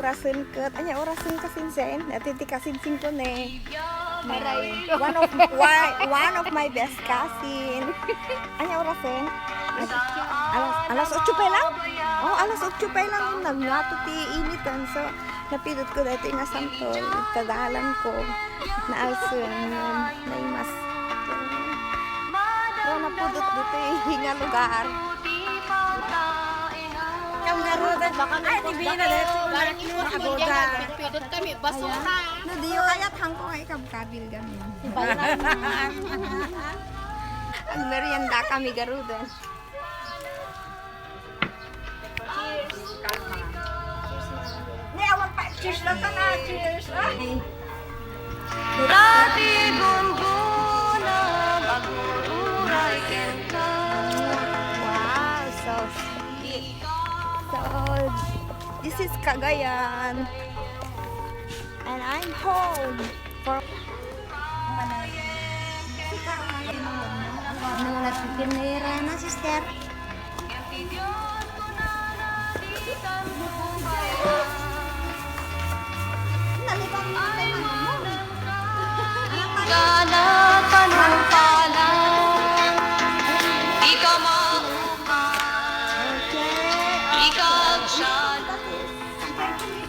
orasin ket, anya orasin kasinsen, ati ti kasinsin ko ne. Maray, one of my best cousin. Anya orasin? Alas 8 pa lang? Oh, alas 8 pa lang nagnato ti initan. So, napidot ko dito nga santol. Tadahalan ko na alsun na imas. Pero napudot dito hinga lugar. Yung garuda, ay, tibina dito. Agoda. Pidot kami, basura. Nadiyo kayat hangko kay kabkabil kami. Ang merienda kami garuda. Ne, awan pa. Cheers lang ka na. Cheers. Dati gungguna, bagururay kenta. Wow, so sweet. So, this is Cagayan. And I'm home for... Nalat pinira na, sister. Nalipang mo kay mama mo. Gana panungpalan, ikaw mauman, ikaw siyan.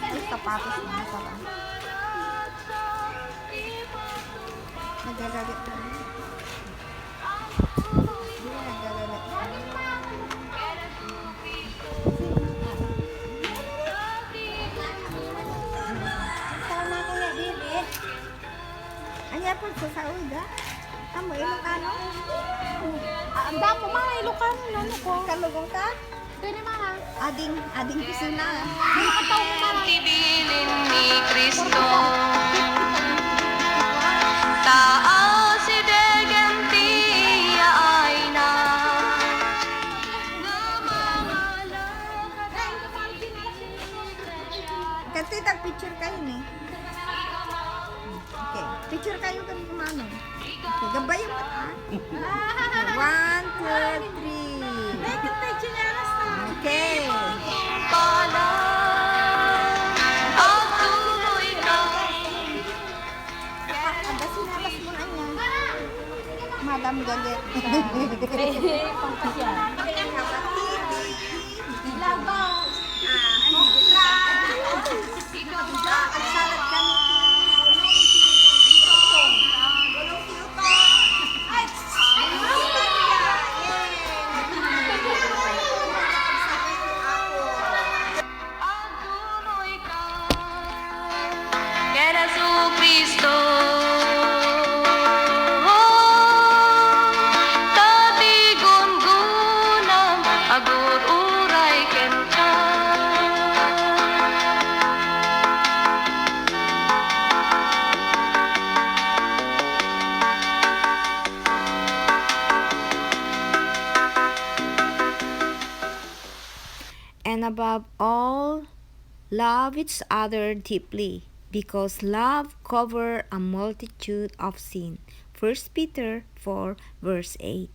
Ay, sapatos na pala. Nagagalit na. Hindi na nagagalit. Sama ko na, Bibi. Anya po sa Saudi. Amo, Ilocano? Ang damo mga Ilocano na ano ko. Kalugong ka? Pwede mga. Ading kusina. Nakataw mo mga. Tibilin ni Kristo, taal si Degentia ay na. Kasi picture kayo ni. Okay, picture kayo kami kumano. Okay, gabay mo ah. 1, 2, 3. Okay. Pala, ang tuloy ka. Ada sinalas mo na niya. Madam Gaget. Pampasya. Labang. Ang salad kami. Ang tuloy ka. Kay Jesucristo. Tati gungunang agur-uray kenta. And above all, love each other deeply, because love covers a multitude of sin. 1 Peter 4 verse 8.